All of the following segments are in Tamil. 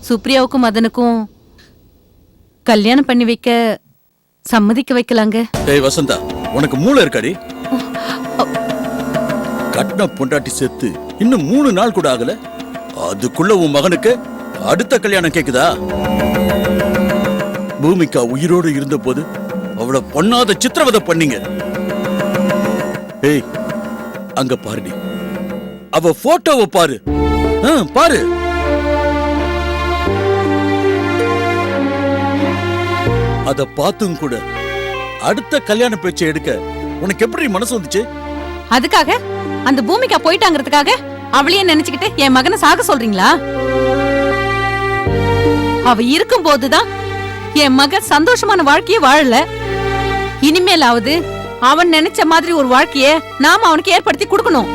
சுப்ரியாவுக்கும் மதனுக்கும் கல்யாணம் பண்ணி வைக்க சம்மதிக்க வைக்கலாங்க. ஏய் வசந்தா, உனக்கு மூளை இருக்காடி? கட்டின பொண்டாட்டி செத்து இன்னும் 3 நாள் கூட ஆகல, அதுக்குள்ள உன் மகனுக்கு அடுத்த கல்யாணம் கேக்குதா? பூமிகா உயிரோடு இருந்த போது அவளை பொண்ணாத சித்திரவதை பண்ணீங்க. ஏய் அங்க பாருடி, அவ போட்டோவை பாரு. பாரு. அத பார்த்தும் கூட அடுத்த கல்யாண பேச்சை எடுக்க உனக்கு எப்படி மனசு வந்துச்சு? அதுக்காக அந்த பூமிகா போயிட்டாங்கிறதுக்காக அவளையே நினைச்சுக்கிட்டு என் மகனை சாக சொல்றீங்களா? அவ இருக்கும் போதுதான் என் மகன் சந்தோஷமான வாழ்க்கையே வாழல. இனிமேலாவது அவன் நினைச்ச மாதிரி ஒரு வாழ்க்கைய நாம அவனுக்கு ஏற்படுத்தி கொடுக்கணும்.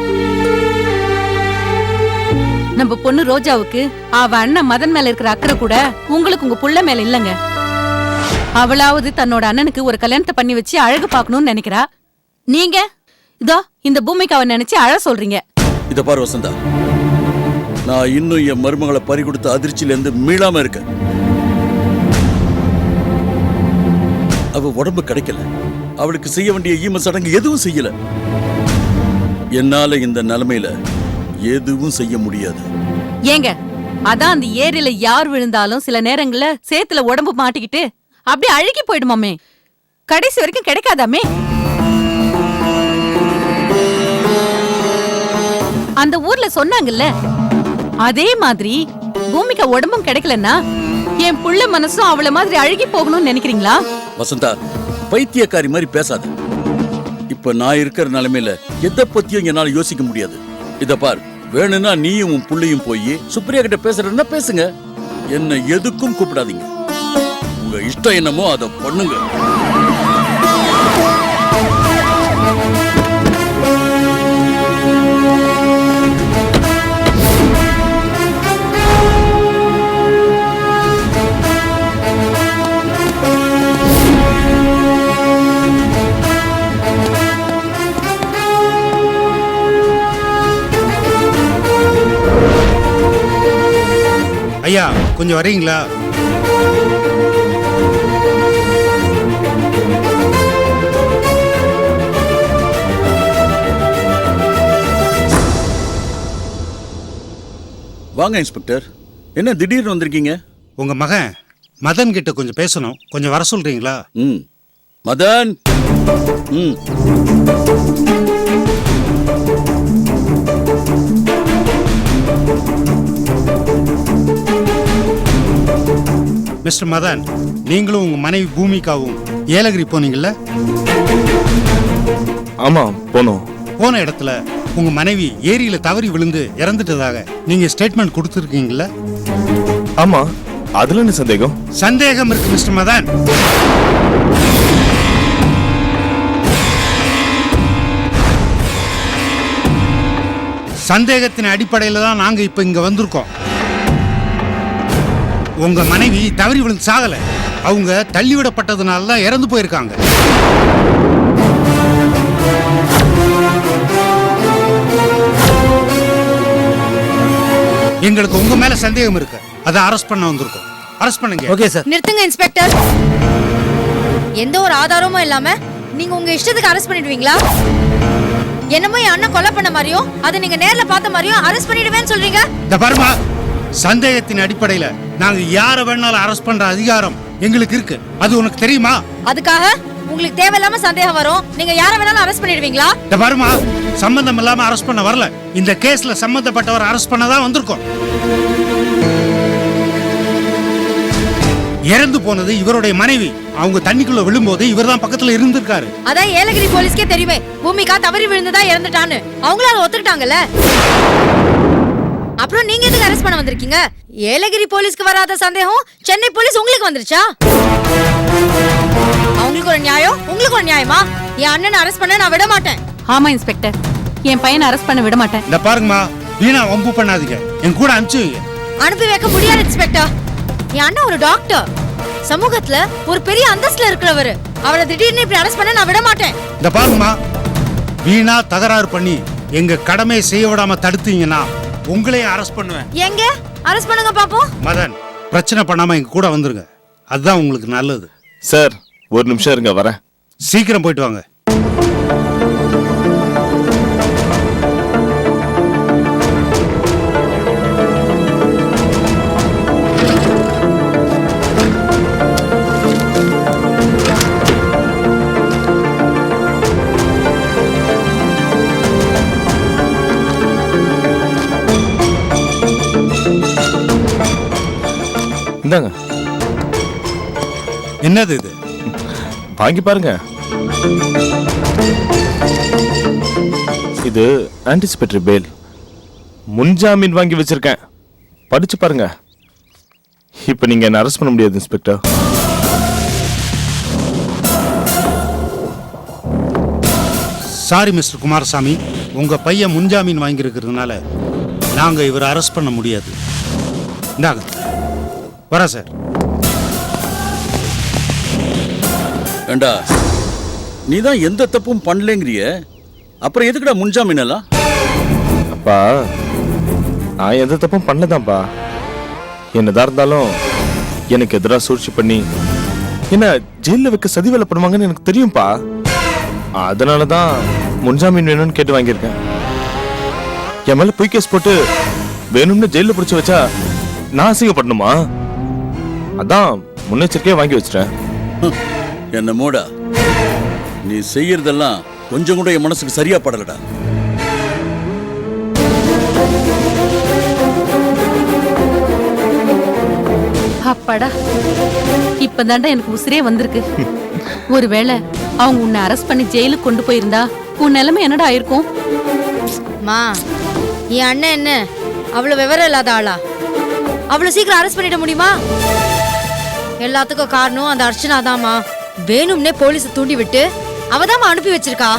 நம்ம பொண்ணு ரோஜாவுக்கு அவ அண்ணன் மதன் மேல இருக்கிற அக்கறை கூட உங்களுக்கு உங்க புள்ள மேல இல்லங்க. அவளாவது தன்னோட அண்ணனுக்கு ஒரு கல்யாணத்தை பண்ணி வச்சு அழகு பார்க்கணும்னு நினைக்கிறா. நீங்க இதோ இந்த பூமிக்காவை நினைச்சு அழ சொல்றீங்க. இத பாரு வசந்தா, நான் இன்னும் என் மருமகளை பறி கொடுத்த அதிர்ச்சியில இருந்து மீளாம இருக்க. அவ உடம்பு கிடைக்கல, அவளுக்கு செய்ய வேண்டிய ஈம சடங்கு எதுவும் செய்யல. என்னால இந்த நிலைமையில எதுவும் செய்ய முடியாது. ஏங்க, அதான் அந்த ஏரியில யார் விழுந்தாலும் சில நேரங்கள்ல சேத்துல உடம்பு மாட்டிக்கிட்டு அப்படியே அழுகி போயிடுமாமே, கடைசி வரைக்கும் கிடைக்காதாமே. அந்த ஊர்ல சொன்னாங்கல்ல, அதே மாதிரி பூமிகா உடம்பும் கிடைக்கலன்னா என் புள்ள மனசும் அவள மாதிரி அழுகி போகணும்னு நினைக்கிறீங்களா? வசந்தா, பைத்தியக்காரி மாதிரி பேசாத. இப்ப நான் இருக்கிற நிலைமையில எதை பத்தியும் என்னால யோசிக்க முடியாது. இத பார், வேணும்னா நீயும் உன் புள்ளையும் போய் சுப்ரியா கிட்ட பேசுறேன்னா பேசுங்க, என்ன எதுக்கும் கூப்பிடாதீங்க. உங்க இஷ்டம் என்னமோ அதை பண்ணுங்க. ஐயா, கொஞ்சம் வரீங்களா? வாங்க இன்ஸ்பெக்டர், என்ன திடீர்னு வந்திருக்கீங்க? உங்க மகன் மதன் கிட்ட கொஞ்சம் பேசணும், கொஞ்சம் வர சொல்றீங்களா? மதன். மிஸ்டர் மதன், நீங்களும் உங்க மனைவி பூமிகாவும் ஏலகிரி போனீங்கல்ல? ஆமா, போனோம். போன இடத்துல உங்க மனைவி ஏரியில தவறி விழுந்து இறந்துட்டதாக நீங்க ஸ்டேட்மெண்ட் கொடுத்துருக்கீங்கல்ல? ஆமா, அதுல என்ன சந்தேகம்? சந்தேகம் இருக்கு மிஸ்டர் மதன். சந்தேகத்தின் அடிப்படையில தான் நாங்க இப்ப இங்க வந்திருக்கோம். உங்க மனைவி தவறி விழுந்து சாகல, அவங்க தள்ளிவிடப்பட்டதுனால தான் இறந்து போயிருக்காங்க. எங்களுக்கு உங்க மேல சந்தேகம் இருக்கு, அதை அரெஸ்ட் பண்ண வந்திருக்கோம். அரெஸ்ட் பண்ணுங்க. Okay sir. நிறுத்துங்க இன்ஸ்பெக்டர். எந்த ஒரு ஆதாரமும் இல்லாம நீங்க உங்க இஷ்டத்துக்கு அரெஸ்ட் பண்ணிடுவீங்களா? என்னமோ என் அண்ணன் கொலை பண்ண மாதிரியும் அதை நீங்க நேர்ல பார்த்த மாதிரியும் அரெஸ்ட் பண்ணிடுவேன்னு சொல்றீங்க. இந்த பாருமா, சந்தேகத்தின் அடிப்படையில நாங்க யாரை வேணாலும் அரெஸ்ட் பண்ற அதிகாரம் எங்களுக்கு இருக்கு, அது உனக்கு தெரியுமா? அதுக்காக உங்களுக்கு தேவையில்லாம சந்தேகம் வரும், நீங்க யாரை வேணாலும் அரெஸ்ட் பண்ணிடுவீங்களா? இந்த பாருமா, சம்பந்தம் இல்லாம அரெஸ்ட் பண்ண வரல, இந்த கேஸ்ல சம்பந்தப்பட்டவர் அரெஸ்ட் பண்ணதான் வந்திருக்கோம். இறந்து போனது இவருடைய மனைவி. அவங்க தண்ணிக்குள்ள விழும்போது இவர் தான் பக்கத்துல இருந்திருக்காரு. அதான் ஏலகிரி போலீஸ்க்கே தெரியுமே, பூமிகா தவறி விழுந்துதான் இறந்துட்டான்னு. அவங்களும் அதை ஒத்துக்கிட்டாங்கல்ல. அப்புறம் நீங்க எதுக்கு அரெஸ்ட் பண்ண வந்திருக்கீங்க? ஏலகிரி போலீஸ்க்கு வராத சந்தேகம் சென்னை போலீஸ் உங்களுக்கு வந்துருச்சா? அவங்களுக்கு ஒரு நியாயம், உங்களுக்கு ஒரு நியாயமா? என் அண்ணனை அரெஸ்ட் பண்ண நான் விட மாட்டேன். ஆமா இன்ஸ்பெக்டர், என் பையனை அரெஸ்ட் பண்ண விட மாட்டேன். இந்த பாருங்கம்மா, வீணா வம்பு பண்ணாதீங்க, என் கூட அனுப்பிச்சு வைங்க. அனுப்பி வைக்க முடியாது இன்ஸ்பெக்டர். என் அண்ணன் ஒரு டாக்டர், சமூகத்துல ஒரு பெரிய அந்தஸ்துல இருக்கிறவரு. அவளை திடீர்னு இப்படி அரெஸ்ட் பண்ண நான் விட மாட்டேன். இந்த பாருங்கம்மா, வீணா தகராறு பண்ணி எங்க கடமையை செய்ய விடாம தடுத்தீங்கன்னா உங்களையே அரெஸ்ட் பண்ணுவேன். எங்க அரெஸ்ட் பண்ணுங்க பாப்போம். மதன், பிரச்சனை பண்ணாம எங்க கூட வந்துருங்க. அதுதான் உங்களுக்கு நல்லது. சார் ஒரு நிமிஷம் இருங்க, வரேன். சீக்கிரம் போயிட்டு வாங்க. இந்தாங்க, என்னது இது? வாங்கி பாருங்க. இது ஆன்டிசிபேட்டரி பெயில், முன்ஜாமீன் வாங்கி வச்சிருக்கேன். படிச்சு பாருங்க. இப்ப நீங்க என்ன அரெஸ்ட் பண்ண முடியாது இன்ஸ்பெக்டர். சாரி மிஸ்டர் குமாரசாமி, உங்க பையன் முன்ஜாமீன் வாங்கியிருக்கிறதுனால நாங்க இவரை அரெஸ்ட் பண்ண முடியாது. இந்தாங்க, வரேன் சார். ஏண்டா, நீ தான் எந்த தப்பும் பண்ணலங்கிறிய, அப்புறம் எதுக்குடா முன்ஜாமீன் எல்லாம்? அப்பா, நான் எந்த தப்பும் பண்ணதான்ப்பா. என்னதான் இருந்தாலும் எனக்கு எதிராக சூழ்ச்சி பண்ணி என்ன ஜெயில வைக்க சதி வேலை பண்ணுவாங்கன்னு எனக்கு தெரியும்பா. அதனாலதான் முன்ஜாமீன் வேணும்னு கேட்டு வாங்கியிருக்கேன். என் மேல பொய் கேஸ் போட்டு வேணும்னு ஜெயில பிடிச்சு வச்சா நான் அசிங்கப்படணுமா? அதான் முன்னெச்சரிக்கையா வாங்கி வச்சிட்டேன். என்னமோடா, நீ செய்யறதெல்லாம் கொஞ்சம் கூட என் மனசுக்கு சரியா படலடா. அப்பாடா, இப்பதான்டா எனக்கு உசிரே வந்திருக்கு. ஒருவேளை அவங்க உன்னை அரெஸ்ட் பண்ணி ஜெயிலுக்கு கொண்டு போயிருந்தா உன் நிலைமை என்னடா ஆயிருக்கும்? மா, என் அண்ணன் என்ன அவ்வளவு விவரம் இல்லாத ஆளா? அவ்வளவு சீக்கிரம் அரெஸ்ட் பண்ணிட முடியுமா? எல்லாத்துக்கும் காரணம் அந்த அர்ச்சனா தாமா. வேணும்னே போலீஸ் தூண்டி விட்டு அவதாமா அனுப்பி வச்சிருக்கா.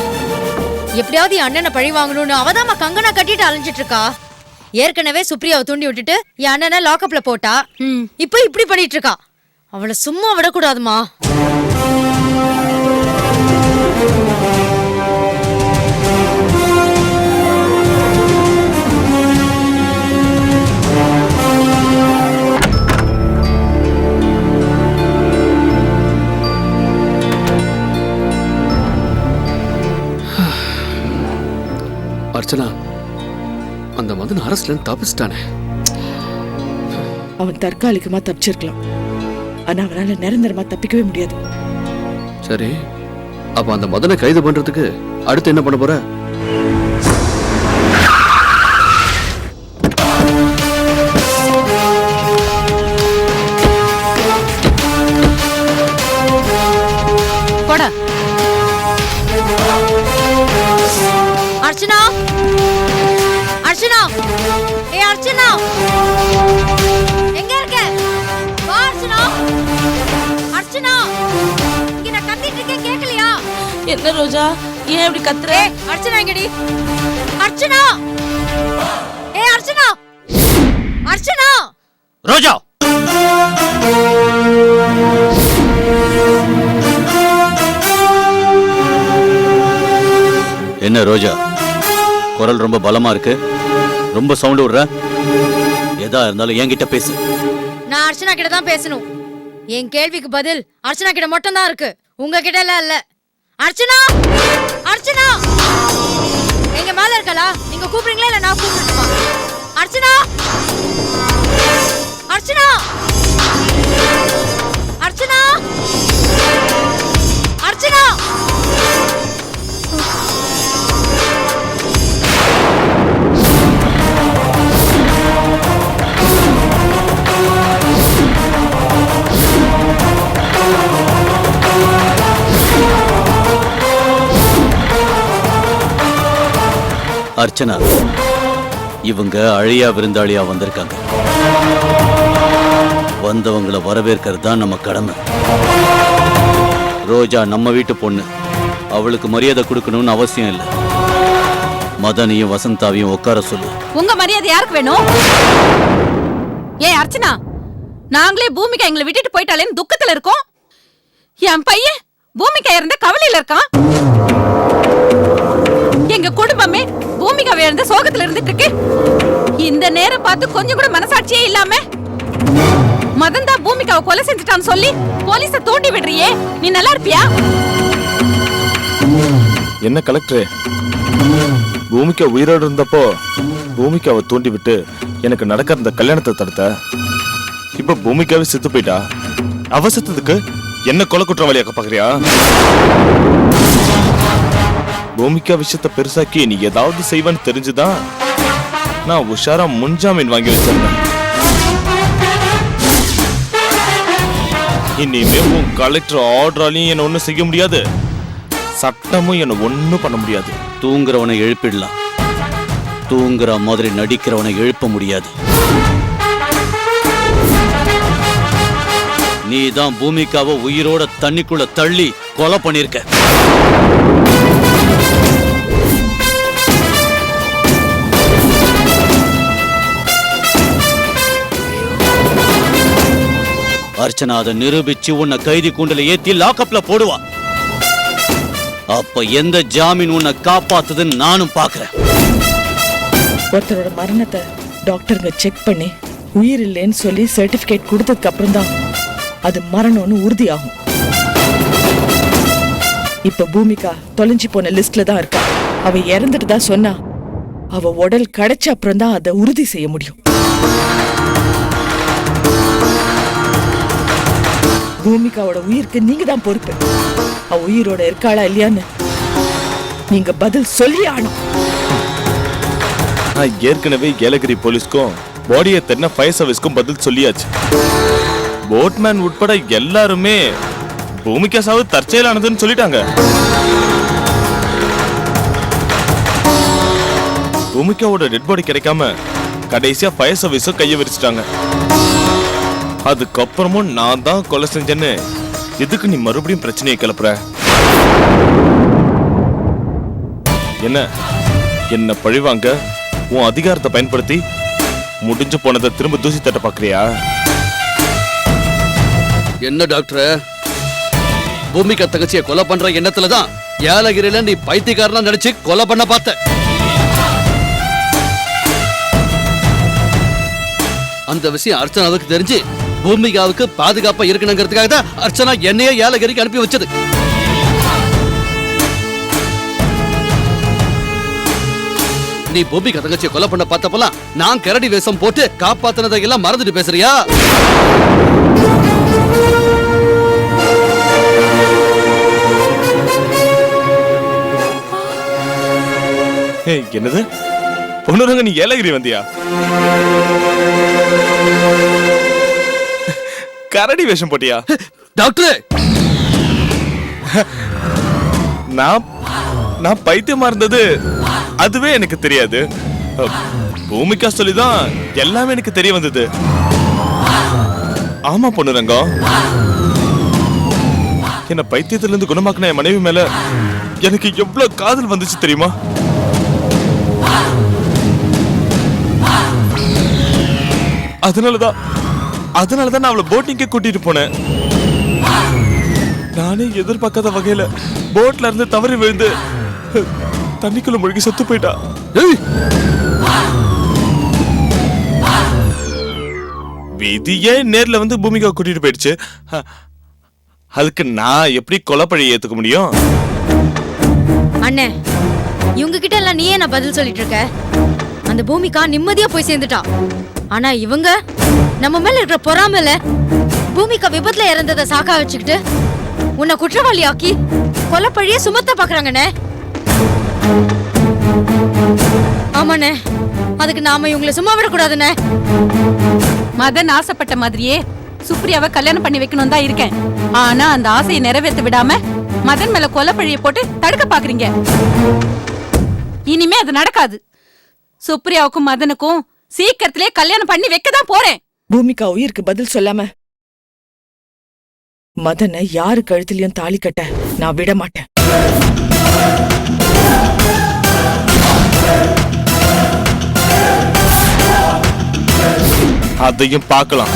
எப்படியாவது என் அண்ணனை பழி வாங்கணும்னு அவதாமா கங்கனா கட்டிட்டு அலைஞ்சிட்டு இருக்கா. ஏற்கனவே சுப்ரியாவை தூண்டி விட்டுட்டு என் அண்ணனை லாக்அப்ல போட்டா. இப்போ இப்படி பண்ணிட்டு இருக்கா. அவளை சும்மா விடக்கூடாதுமா. அர்ச்சனா, அந்த மதன் அரஸ்ட்ல தப்பிச்சிட்டானே. அவன் தற்காலிகமா தப்பிச்சிருக்கலாம், ஆனா அவனால நிரந்தரமா தப்பிக்கவே முடியாது. சரி, அப்ப அந்த மதனை கைது பண்றதுக்கு அடுத்து என்ன பண்ண போற? போடா. அர்ச்சனா, அர்ச்சனா, ஏ அர்ச்சனா, எங்க இருக்க? வா அர்ச்சனா, அர்ச்சனா, இங்க நான் கத்திட்டு இருக்கேன், கேக்கலையா? என்ன ரோஜா, ஏன் இப்படி கத்துற? அர்ச்சனா எங்கடி? அர்ச்சனா, ஏ அர்ச்சனா, அர்ச்சனா. ரோஜா, என்ன ரோஜா, குரல் ரொம்ப பலமா இருக்கு, ரொம்ப சவுண்ட் விடுற. எதா இருந்தாலும் என்கிட்ட பேசு. நான் அர்ச்சனா கிட்ட தான் பேசணும். என் கேள்விக்கு பதில் அர்ச்சனா கிட்ட மட்டும் தான் இருக்கு, உங்ககிட்ட எல்லாம் இல்ல. அர்ச்சனா, அர்ச்சனா, எங்க மேல இருக்கலா? நீங்க கூப்பிடுறீங்களா இல்ல நான் கூப்பிடணுமா? அர்ச்சனா, அர்ச்சனா, அர்ச்சனா, அர்ச்சனா. அர்ச்சனா, இவங்க அழியா விருந்தாளியா வந்திருக்காங்க. வந்தவங்களை வரவேற்கிறது தான் நம்ம கடமை. ரோஜா நம்ம வீட்டு பொண்ணு, அவளுக்கு மரியாதை கொடுக்கணும்னு அவசியம் இல்லை. மதனையும் வசந்தாவையும் உட்கார சொல்லு. உங்க மரியாதை யாருக்கு வேணும்? ஏன் அர்ச்சனா, நாங்களே பூமிகா எங்களை விட்டுட்டு போயிட்டாலேன்னு துக்கத்துல இருக்கோம். என் பையன் பூமிகா இருந்த கவலையில இருக்கான். எங்க குடும்பமே பூமிகாவை இருந்த சோகத்துல இருந்துட்டு இருக்கு. இந்த நேரம் பார்த்து கொஞ்சம் கூட மனசாட்சியே இல்லாம மதன் தான் பூமிகாவை கொலை செஞ்சுட்டான்னு சொல்லி போலீஸ தூண்டி விடுறியே, நீ நல்லா இருப்பியா? என்ன கலெக்டர், பூமிக்கா உயிரோடு இருந்தப்போ பூமிக்காவை தூண்டி விட்டு எனக்கு நடக்கிற இந்த கல்யாணத்தை தடுத்த. இப்ப பூமிக்காவே செத்து போயிட்டா. அவ செத்ததுக்கு என்ன கொலை குற்றவாளியாக்க பாக்குறியா? பூமிக்கா விஷயத்த பெருசாக்கி நீ ஏதாவது செய்வான்னு தெரிஞ்சுதான் நான் உஷாரா முன்ஜாமீன் வாங்கி வச்சிருந்தேன். இனிமே உன் கலெக்டர் ஆர்டராலையும் என்ன ஒண்ணும் செய்ய முடியாது, சட்டமும் என்ன ஒண்ணும் பண்ண முடியாது. தூங்குறவனை எழுப்பிடலாம், தூங்குற மாதிரி நடிக்கிறவனை எழுப்ப முடியாது. நீ தான் பூமிக்காவை உயிரோட தண்ணிக்குள்ள தள்ளி கொலை பண்ணிருக்க. அர்ச்சனா அதை நிரூபிச்சு உன்னை கைதி கூண்டுல ஏத்தி லாக்அப்ல போடுவா. அப்ப எந்த ஜாமீன் உன்னை காப்பாத்துதுன்னு நானும் பாக்குறேன். ஒருத்தரோட மரணத்தை டாக்டருங்க செக் பண்ணி உயிர் இல்லைன்னு சொல்லி சர்டிபிகேட் கொடுத்ததுக்கு அப்புறம் தான் அது மரணம்னு உறுதியாகும். இப்ப பூமிகா தொலைஞ்சு போன லிஸ்ட்ல தான் இருக்கா. அவ இறந்துட்டு தான் சொன்னா அவ உடல் கிடைச்ச அப்புறம் தான் அதை உறுதி செய்ய முடியும். பூமிகாவோட உயிருக்கு நீங்க தான் பொறுப்பு. அவ உயிரோட இருக்காளா இல்லையான்னு நீங்க பதில் சொல்லி ஆனும். நான் ஏற்கனவே ஏலகிரி போலீஸ்க்கும் பாடியை தென்ன ஃபயர் சர்வீஸ்க்கும் பதில் சொல்லியாச்சு. போட்மேன் உட்பட எல்லாருமே பூமிகா சாவு தற்செயலானதுன்னு சொல்லிட்டாங்க. பூமிகாவோட டெட் பாடி கிடைக்காம கடைசியா ஃபயர் சர்வீஸும் கையை விரிச்சிட்டாங்க. அதுக்கப்புறமும் நான் தான் கொலை செஞ்சேன்னு எதுக்கு நீ மறுபடியும் பிரச்சனையை கிளப்புற? என்ன பழிவாங்க உன் அதிகாரத்தை பயன்படுத்தி முடிஞ்சு போனதை திரும்ப தூசி தட்ட பாக்குறியா? என்ன டாக்டர், பூமிகா தங்கச்சியை கொலை பண்ற எண்ணத்துலதான் ஏலகிரியில நீ பைத்தியக்காரனா நடிச்சு கொலை பண்ண பார்த்த. அந்த விஷயம் அர்ச்சனாவுக்கு தெரிஞ்சு பூமிகாவுக்கு பாதுகாப்பா இருக்கணுங்கிறதுக்காக தான் அர்ச்சனா என்னையே ஏலகிரிக்கு அனுப்பி வச்சது. நீ பூமிகா தங்கச்சியை கொலை பண்ண பார்த்தப்பலாம் நான் கரடி வேஷம் போட்டு காப்பாத்தினதை எல்லாம் மறந்துட்டு பேசுறியா? என்னது பொண்ணுங்க, நீ ஏலகிரி வந்தியா? கரடி வேஷம் போட்டியா? டாக்டர், நான் பைத்தியமா இருந்தது அதுவே எனக்கு தெரியாது. பூமிகா சொல்லிதான் எல்லாமே எனக்கு தெரிய வந்தது. ஆமா பொண்ணுரங்கம், என்ன பைத்தியத்துல இருந்து குணமாக்கின என் மனைவி மேல எனக்கு எவ்வளவு காதல் வந்துச்சு தெரியுமா? அதனாலதான் நான் அவளை போட்டிங்கே கூட்டிட்டு போனேன். நானே எதிர்பார்க்காத வகையில போட்ல இருந்து தவறி விழுந்து தண்ணிக்குள்ள முழுகி செத்து போயிட்டா. விதியே நேர்ல வந்து பூமிகா கூட்டிட்டு போயிடுச்சு. அதுக்கு நான் எப்படி கொலைப்பழி ஏத்துக்க முடியும்? அண்ணே, இவங்க கிட்ட எல்லாம் நீயே நான் பதில் சொல்லிட்டு இருக்க. அந்த பூமிகா நிம்மதியா போய் சேர்ந்துட்டா. ஆனா இவங்க நம்ம மேல இருக்கிற பொறாமல பூமிகா விபத்துல இறந்ததை சாக்கா வச்சுக்கிட்டு உன்னை குற்றவாளியாக்கி கொலைப்பழிய சுமத்த பாக்குறாங்கண்ணே. ஆமாண்ணே, அதுக்கு நாம இவங்களை சும்மா விடக்கூடாதுண்ணே. மதன் ஆசைப்பட்ட மாதிரியே சுப்ரியாவை கல்யாணம் பண்ணி வைக்கணும் தான் இருக்கேன். ஆனா அந்த ஆசையை நிறைவேற்ற விடாம மதன் மேல கொலைப்பழிய போட்டு தடுக்க பாக்குறீங்க. இனிமே அது நடக்காது. சுப்ரியாவுக்கும் மதனுக்கும் சீக்கிரத்திலே கல்யாணம் பண்ணி வைக்கதான் போறேன். பூமிகா உயிருக்கு பதில் சொல்லாம மதனை யாரு கழுத்திலையும் தாலி கட்ட நான் விட மாட்டேன். அதையும் பார்க்கலாம்.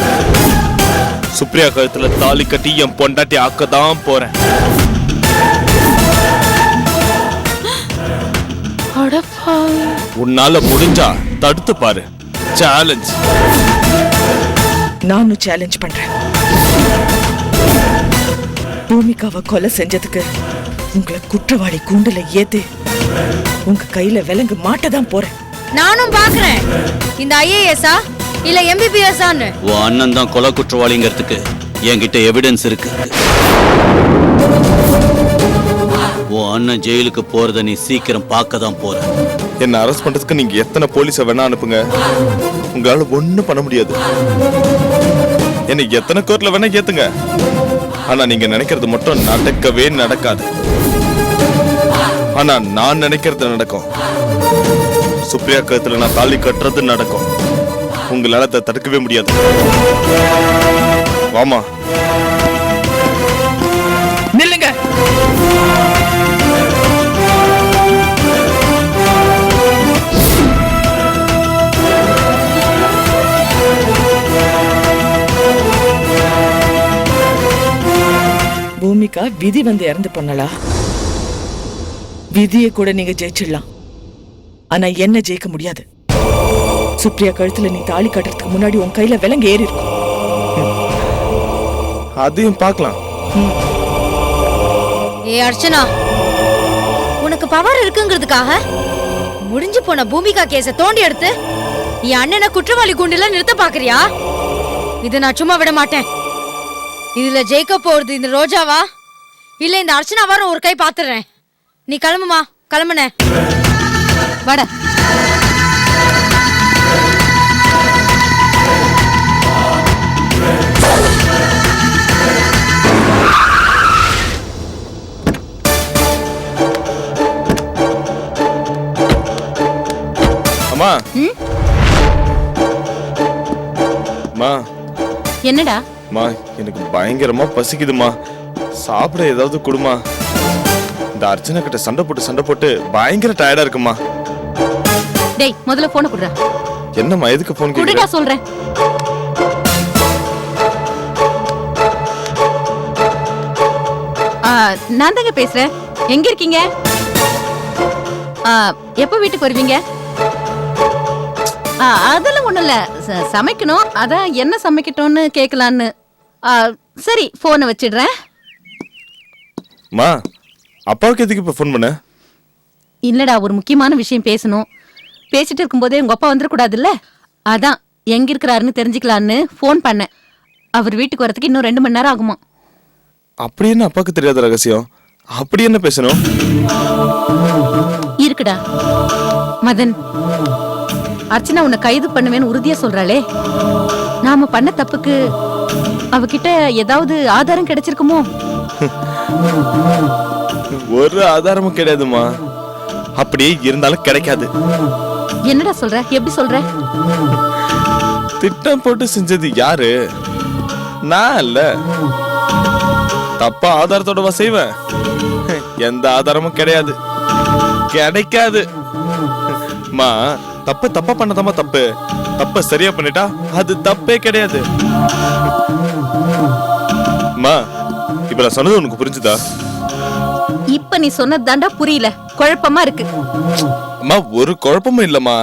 சுப்ரியா கழுத்துல தாலி கட்டி என் பொண்டாட்டி ஆக்கதான் போறேன். உன்னால முடிஞ்சா தடுத்து பாரு. சேலஞ்ச். நானும் சேலஞ்ச் பண்றேன். பூமிகாவை கொலை செஞ்சதுக்கு உங்களை குற்றவாளி கூண்டுல ஏத்து உங்க கையில விலங்கு மாட்டதான் போறேன். நானும் பாக்குறேன் இந்த ஐஏஎஸ்ஆ இல்ல எம்பிபிஎஸ்ஆன்னு. உன் அண்ணன் தான் கொலை குற்றவாளிங்கிறதுக்கு என்கிட்ட எவிடன்ஸ் இருக்கு. உன் அண்ணன் ஜெயிலுக்கு போறத நீ சீக்கிரம் பார்க்க தான் போற. என்ன அரெஸ்ட் பண்றதுக்கு நீங்க எத்தனை போலீஸ வேணா அனுப்புங்க, உங்களால ஒண்ணும் பண்ண முடியாது. என்ன எத்தனை கோர்ட்ல வேணா ஏத்துங்க, ஆனா நீங்க நினைக்கிறது மட்டும் நடக்கவே நடக்காது. ஆனா நான் நினைக்கிறது நடக்கும். சுப்ரியா கழுத்துல நான் தாலி கட்டுறது நடக்கும். உங்களால அதை தடுக்கவே முடியாது. வாமா. நில்லுங்க. பூமிகா விதி வந்து இறந்து பண்ணலா? விதியை கூட நீங்க ஜெயிச்சிடலாம், ஆனா என்ன ஜெயிக்க முடியாது. சுப்ரியா கழுத்துல நீ தாலி கட்டுறதுக்கு முன்னாடி உன் கையில விலங்கு ஏறி இருக்கும். அதையும் பார்க்கலாம். ஏ அர்ச்சனா, உனக்கு பவர் இருக்குங்கிறதுக்காக முடிஞ்சு போன பூமிகா கேஸ தோண்டி எடுத்து என் அண்ணனை குற்றவாளி கூண்டுல நிறுத்த பாக்குறியா? இதை நான் சும்மா விட மாட்டேன். இதுல ஜெயிக்க போறது இந்த ரோஜாவா இல்ல இந்த அர்ச்சனாவாரும் ஒரு கை பாத்துறேன். நீ கிளம்புமா, கிளம்புன வாடா. அம்மா. அம்மா. என்னடா? அம்மா, எனக்கு பயங்கரமா பசிக்குதுமா, சாப்பிட ஏதாவது கொடுமா. இந்த அர்ச்சனா கிட்ட சண்டை போட்டு பயங்கர டயர்டா இருக்குமா. டேய், முதல்ல போனை குடுடா. என்னம்மா, எதுக்கு போன் குடுடா கேக்குற? சொல்றேன். நான் தாங்க பேசுறேன். எங்க இருக்கீங்க? எப்ப வீட்டுக்கு வருவீங்க? அதெல்லாம் ஒண்ணும் இல்ல, சமைக்கணும். அதான் என்ன சமைக்கட்டும்னு கேட்கலான்னு. சரி, போனை வச்சிடுறேன். மா, அப்பாவுக்கு எதுக்கு இப்ப போன் பண்ண? இல்லடா, ஒரு முக்கியமான விஷயம் பேசணும். பேசிட்டு இருக்கும்போதே உங்க அப்பா வந்துடக்கூடாதுல்ல, அதான் எங்க இருக்கிறாருன்னு தெரிஞ்சுக்கலான்னு போன் பண்ணேன். அவர் வீட்டுக்கு வரதுக்கு இன்னும் 2 மணி நேரம் ஆகுமா. அப்படி என்ன அப்பாவுக்கு தெரியாத ரகசியம்? அப்படி என்ன பேசணும்? இருக்குடா மதன், அர்ச்சனா உன்னை கைது பண்ணுவேன்னு உறுதியா சொல்றாளே, நாம பண்ண தப்புக்கு அவகிட்ட ஏதாவது ஆதாரம் கிடைச்சிருக்குமோ? ஒரு ஆதாரமும் கிடையாதுமா. அப்படியே இருந்தாலும் கிடைக்காது. என்னடா சொல்ற? எப்படி சொல்ற? திட்டம் போட்டு செஞ்சது யாரு? நான் இல்ல. தப்பா ஆதாரத்தோட செய்வேன்? எந்த ஆதாரமும் கிடையாது, கிடைக்காது. மா, தப்பா பண்ணதாமா தப்பு. தப்ப சரியா பண்ணிட்டா அது தப்பே கிடையாது. மா, இப்ப நான் சொன்னது உனக்கு புரிஞ்சுதா? இப்ப நீ சொன்னது தாண்டா புரியல, குழப்பமா இருக்கு. அம்மா, ஒரு குழப்பமும் இல்லம்மா.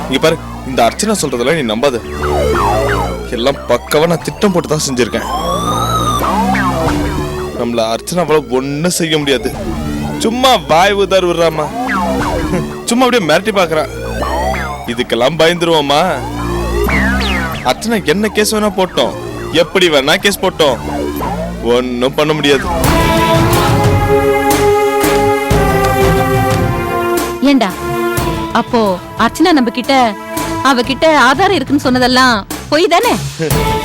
இங்க பாரு, இந்த அர்ச்சனா சொல்றதெல்லாம் நீ நம்பாத. எல்லாம் பக்கவா நான் திட்டம் போட்டு தான் செஞ்சிருக்கேன். நம்மள அர்ச்சனாவால ஒண்ணும் செய்ய முடியாது. சும்மா வாய் உதார் விடுறாமா, சும்மா அப்படியே மிரட்டி பாக்குறா. இதுக்கெல்லாம் பயந்துருவோமா? அர்ச்சனா என்ன கேஸ் வேணா போட்டோம், எப்படி வேணா கேஸ் போட்டோம், ஒன்னும் பண்ண முடியாது. ஏண்டா, அப்போ அர்ச்சனா நம்ம கிட்ட அவகிட்ட ஆதாரம் இருக்குன்னு சொன்னதெல்லாம் பொய் தானே?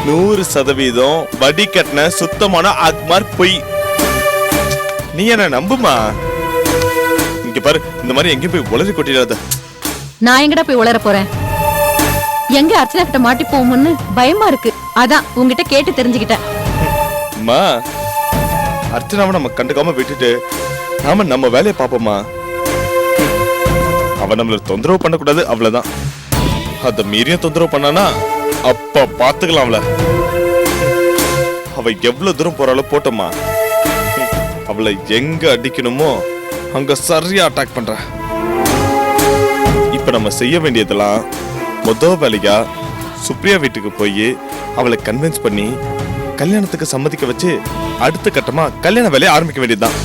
100% வடி கட்டின சுத்தமான அக்மார் பொய். நீ என்ன நம்புமா? இங்க பாரு, இந்த மாதிரி எங்கேயும் போய் உளறி கொட்டிடாத. நான் எங்கடா போய் உளற போறேன்? எங்க அர்ச்சனா கிட்ட மாட்டி போகும்னு பயமா இருக்கு, அதான் உங்ககிட்ட கேட்டு தெரிஞ்சுக்கிட்டேன். அம்மா, அர்ச்சனாவை நம்ம கண்டுக்காம விட்டுட்டு நாம நம்ம வேலையை பாப்போமா. அவ நம்மள தொந்தரவு பண்ணக்கூடாது, அவ்வளவுதான். அத மீறியும் தொந்தரவு பண்ணானா அப்ப பாத்துக்கலாம் அவள. அவ எவ்வளவு தூரம் போறாளோ போட்டோமா. அவளை எங்க அடிக்கணுமோ அங்க சரியா அட்டாக் பண்ற. இப்ப நம்ம செய்ய வேண்டியதெல்லாம் முதல் வேலையா சுப்ரியா வீட்டுக்கு போய் அவளை கன்வின்ஸ் பண்ணி கல்யாணத்துக்கு சம்மதிக்க வச்சு அடுத்த கட்டமா கல்யாண வேலையை ஆரம்பிக்க வேண்டியதுதான்.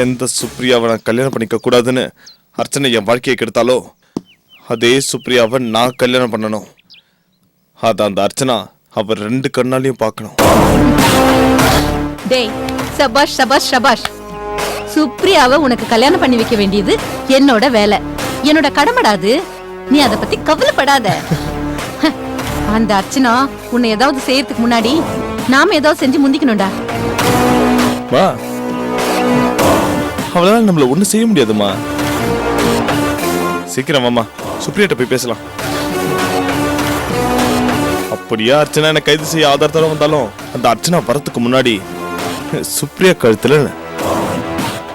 எந்த சுப்ரியாவை நான் கல்யாணம் பண்ணிக்க கூடாதுன்னு அர்ச்சனை என் வாழ்க்கையை கெடுத்தாலோ அதே சுப்ரியாவை நான் கல்யாணம் பண்ணணும். அத அந்த அர்ச்சனா அவர் 2 கண்ணாலையும் பார்க்கணும். டேய் சபாஷ் சபாஷ் சபாஷ். சுப்ரியாவை உனக்கு கல்யாணம் பண்ணி வைக்க வேண்டியது என்னோட வேலை, என்னோட கடமைடாது. நீ அத பத்தி கவலைப்படாத. அந்த அர்ச்சனா உன்னை ஏதாவது செய்யறதுக்கு முன்னாடி நாம ஏதாவது செஞ்சு முந்திக்கணும்டா. மா அவளால நம்மள ஒண்ணும் செய்ய முடியாதுமா. சீக்கிரம் மாமா சுப்ரியாட்ட போய் பேசலாம். அப்படியே அர்ச்சனா என்ன கைது செய்ய ஆதாரத்தோட வந்தாலும் அந்த அர்ச்சனா வரத்துக்கு முன்னாடி சுப்ரியா கழுத்துல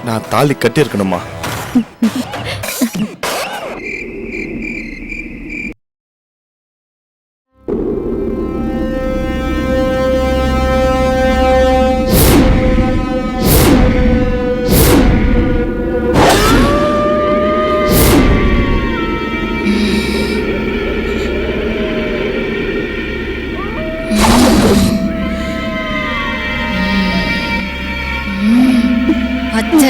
நான் தாலி கட்டி இருக்கணுமா. அத்தை